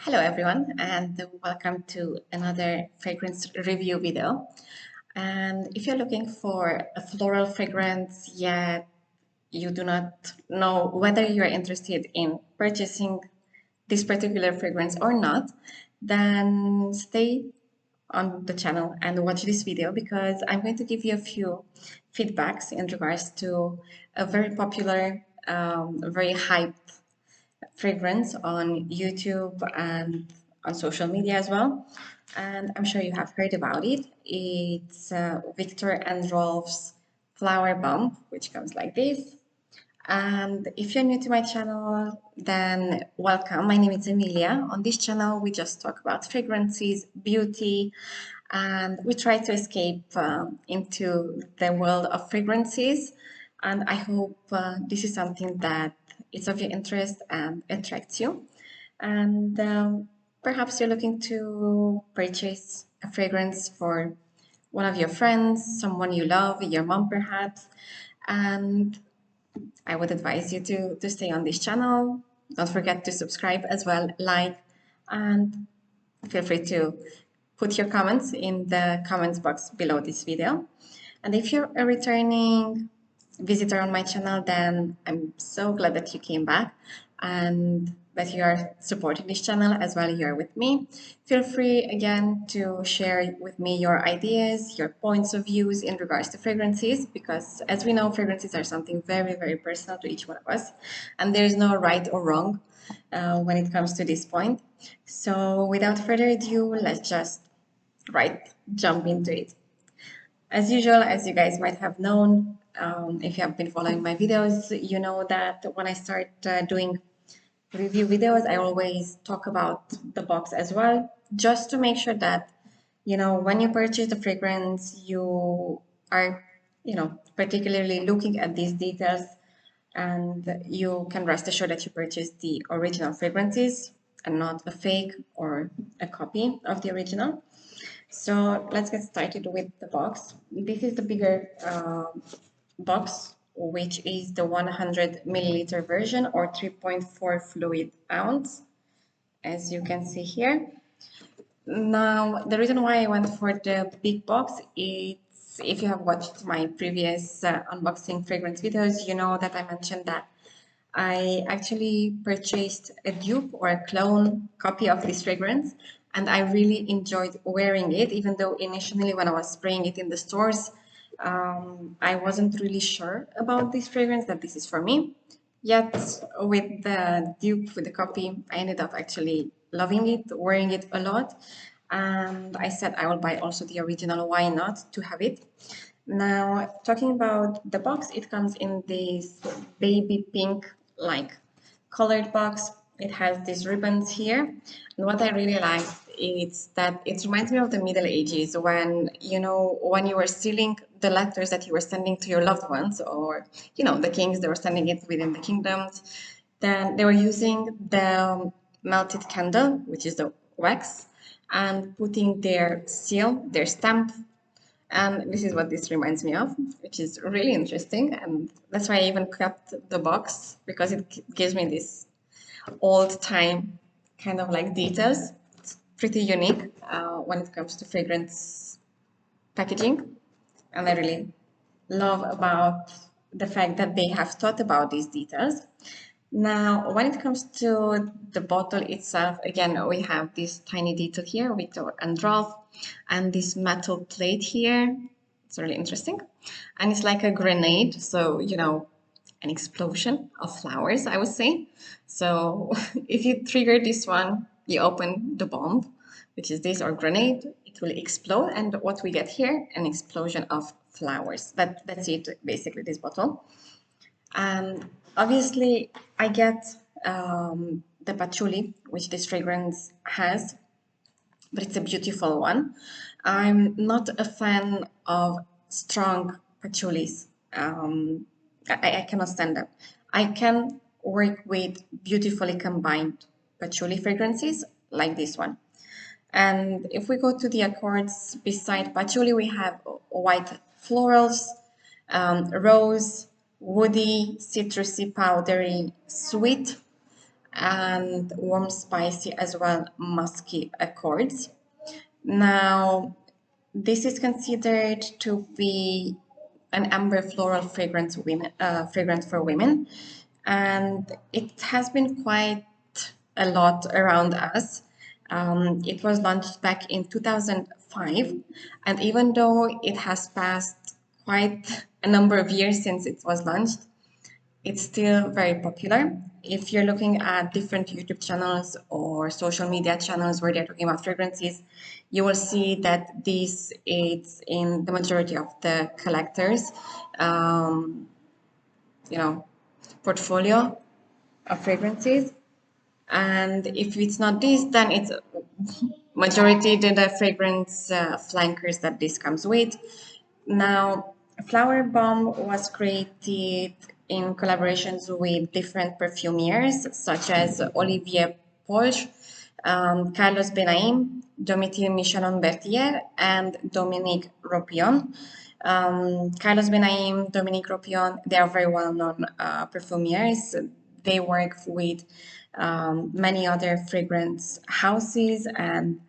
Hello everyone and welcome to another fragrance review video. And if you're looking for a floral fragrance yet you do not know whether you're interested in purchasing this particular fragrance or not, then stay on the channel and watch this video because I'm going to give you a few feedbacks in regards to a very popular, very hyped fragrance on YouTube and on social media as well. And I'm sure you have heard about it. It's Viktor&Rolf's Flowerbomb, which comes like this. And if you're new to my channel, then welcome. My name is Emilia. On this channel, we just talk about fragrances, beauty, and we try to escape into the world of fragrances. And I hope this is something that is of your interest and attracts you. And perhaps you're looking to purchase a fragrance for one of your friends, someone you love, your mom perhaps. And I would advise you to stay on this channel. Don't forget to subscribe as well, like, and feel free to put your comments in the comments box below this video. And if you're a returning visitor on my channel, then I'm so glad that you came back and that you are supporting this channel as well here with me. Feel free again to share with me your ideas, your points of views in regards to fragrances, because as we know, fragrances are something very, very personal to each one of us, and there is no right or wrong when it comes to this point. So without further ado, let's just jump into it. As usual, as you guys might have known, if you have been following my videos, you know that when I start doing review videos, I always talk about the box as well, just to make sure that, when you purchase the fragrance, you are, particularly looking at these details, and you can rest assured that you purchase the original fragrances and not a fake or a copy of the original. So let's get started with the box. This is the bigger box, which is the 100 milliliter version or 3.4 fluid ounce, as you can see here. Now, the reason why I went for the big box is, if you have watched my previous unboxing fragrance videos, you know that I mentioned that I actually purchased a dupe or a clone copy of this fragrance, and I really enjoyed wearing it, even though initially when I was spraying it in the stores, I wasn't really sure about this fragrance, that this is for me. Yet with the dupe, with the copy, I ended up actually loving it, wearing it a lot. And I said I will buy also the original, why not, to have it. Now, talking about the box, it comes in this baby pink like colored box. It has these ribbons here. And what I really like is that it reminds me of the Middle Ages when, when you were sealing the letters that you were sending to your loved ones, or, the kings, they were sending it within the kingdoms. Then they were using the melted candle, which is the wax, and putting their seal, their stamp. And this is what this reminds me of, which is really interesting. And that's why I even kept the box, because it gives me this old time kind of like details. It's pretty unique when it comes to fragrance packaging. And I really love about the fact that they have thought about these details. Now, when it comes to the bottle itself, again, we have this tiny detail here, Viktor and Rolf, and this metal plate here. It's really interesting. And it's like a grenade, so, an explosion of flowers, I would say. So if you trigger this one, you open the bomb, which is this, or grenade, it will explode. And what we get here, an explosion of flowers. That's it, basically, this bottle. And obviously, I get the patchouli, which this fragrance has, but it's a beautiful one. I'm not a fan of strong patchoulis. I cannot stand them. I can work with beautifully combined patchouli fragrances like this one. And if we go to the accords beside patchouli, we have white florals, rose, woody, citrusy, powdery, sweet, and warm, spicy, as well musky accords. Now, this is considered to be an amber floral fragrance for women, and it has been quite a lot around us. It was launched back in 2005, and even though it has passed quite a number of years since it was launched, it's still very popular. If you're looking at different YouTube channels or social media channels where they're talking about fragrances, you will see that this is in the majority of the collectors, um, you know, portfolio of fragrances. And if it's not this, then it's majority the fragrance flankers that this comes with. Now, Flowerbomb was created in collaborations with different perfumers such as Olivier Polch, Carlos Benaim, Domitille Michelon Bertier, and Dominique Ropion. Carlos Benaim, Dominique Ropion, they are very well-known perfumers. They work with many other fragrance houses, and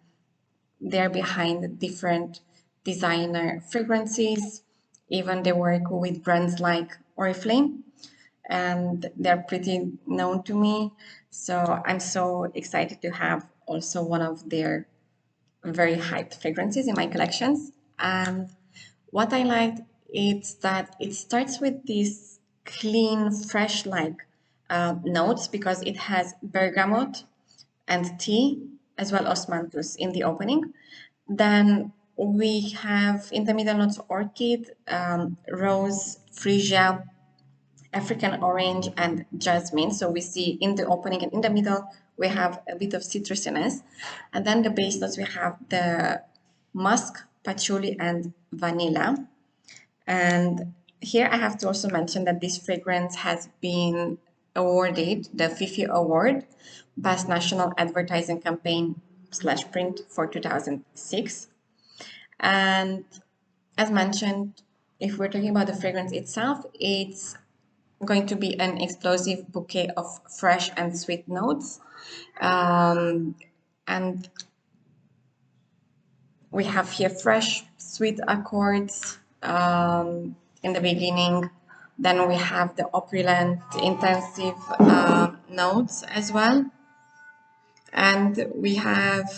they're behind different designer fragrances. Even they work with brands like Oriflame, and they're pretty known to me. So I'm so excited to have also one of their very hyped fragrances in my collections. And what I liked is that it starts with these clean, fresh like notes because it has bergamot and tea as well as osmanthus in the opening. Then we have in the middle notes orchid, rose, freesia, African orange, and jasmine. So we see in the opening and in the middle, we have a bit of citrusiness. And then the base notes, we have the musk, patchouli, and vanilla. And here I have to also mention that this fragrance has been awarded the Fifi Award, Best National Advertising Campaign / Print for 2006. And as mentioned, if we're talking about the fragrance itself, it's going to be an explosive bouquet of fresh and sweet notes. And we have here fresh, sweet accords in the beginning. Then we have the opulent, intensive notes as well. And we have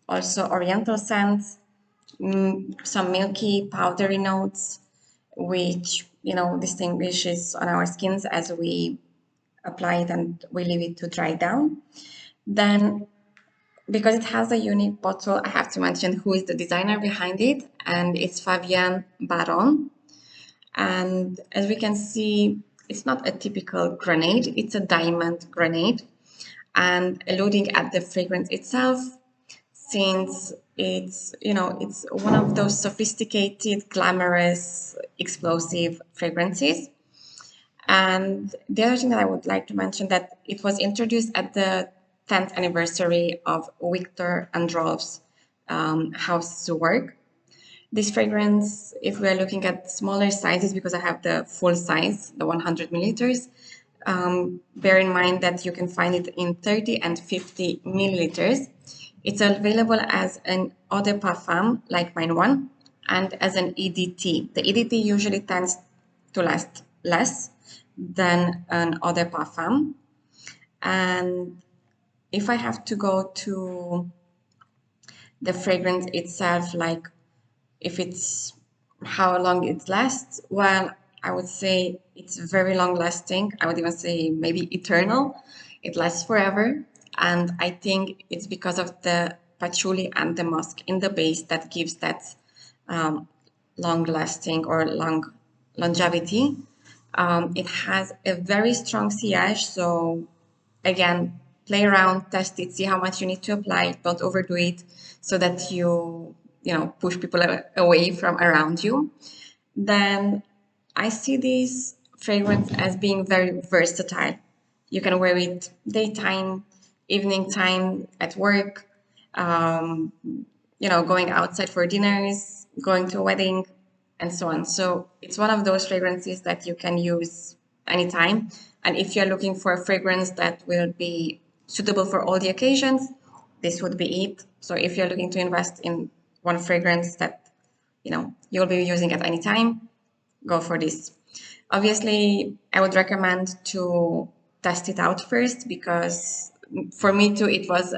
also oriental scents, some milky, powdery notes, which, distinguishes on our skins as we apply it and we leave it to dry down. Then, because it has a unique bottle, I have to mention who is the designer behind it, and it's Fabien Baron. And as we can see, it's not a typical grenade, it's a diamond grenade. And alluding at the fragrance itself, since it's one of those sophisticated, glamorous, explosive fragrances. And the other thing that I would like to mention, that it was introduced at the 10th anniversary of Viktor&Rolf's house work. This fragrance, if we're looking at smaller sizes, because I have the full size, the 100 milliliters, bear in mind that you can find it in 30 and 50 milliliters. It's available as an eau de parfum, like mine one, and as an EDT. The EDT usually tends to last less than an eau de parfum. And if I have to go to the fragrance itself, like if it's how long it lasts, well, I would say it's very long lasting. I would even say maybe eternal. It lasts forever. And I think it's because of the patchouli and the musk in the base that gives that long lasting or long longevity. It has a very strong sillage. So again, play around, test it, see how much you need to apply, don't overdo it so that you push people away from around you. Then I see this fragrance as being very versatile. You can wear it daytime, evening time, at work, going outside for dinners, going to a wedding, and so on. So it's one of those fragrances that you can use anytime And if you're looking for a fragrance that will be suitable for all the occasions, this would be it. So if you're looking to invest in one fragrance that you'll be using at any time, go for this. Obviously, I would recommend to test it out first, because for me too, it was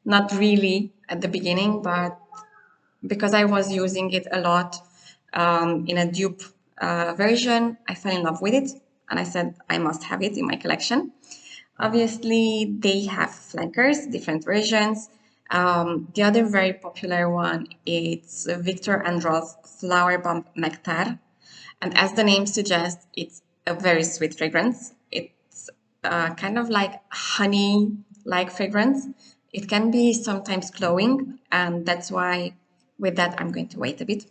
not really at the beginning, but because I was using it a lot in a dupe version, I fell in love with it and I said I must have it in my collection. Obviously, they have flankers, different versions. The other very popular one is Viktor&Rolf Flowerbomb Nectar. And as the name suggests, it's a very sweet fragrance. It's kind of like honey-like fragrance. It can be sometimes glowing, and that's why with that I'm going to wait a bit.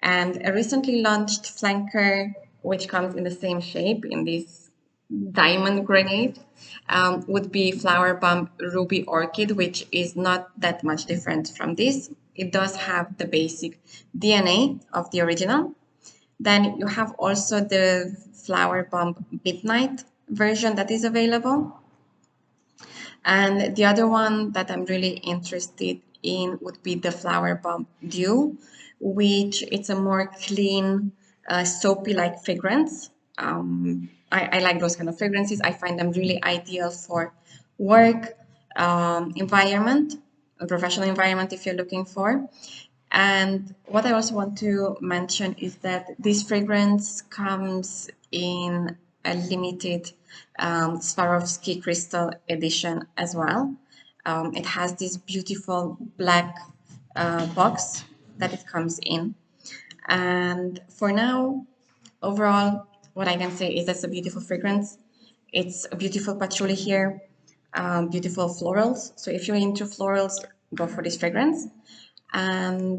And a recently launched flanker, which comes in the same shape, in this diamond grenade, would be Flowerbomb Ruby Orchid, which is not that much different from this. It does have the basic DNA of the original. Then you have also the Flowerbomb Midnight version that is available. And the other one that I'm really interested in would be the Flowerbomb Dew, which it's a more clean, soapy-like fragrance. I like those kind of fragrances. I find them really ideal for work environment, a professional environment if you're looking for. And what I also want to mention is that this fragrance comes in a limited Swarovski crystal edition as well. It has this beautiful black box that it comes in. And for now, overall, what I can say is that's a beautiful fragrance. It's a beautiful patchouli here, beautiful florals. So if you're into florals, go for this fragrance. And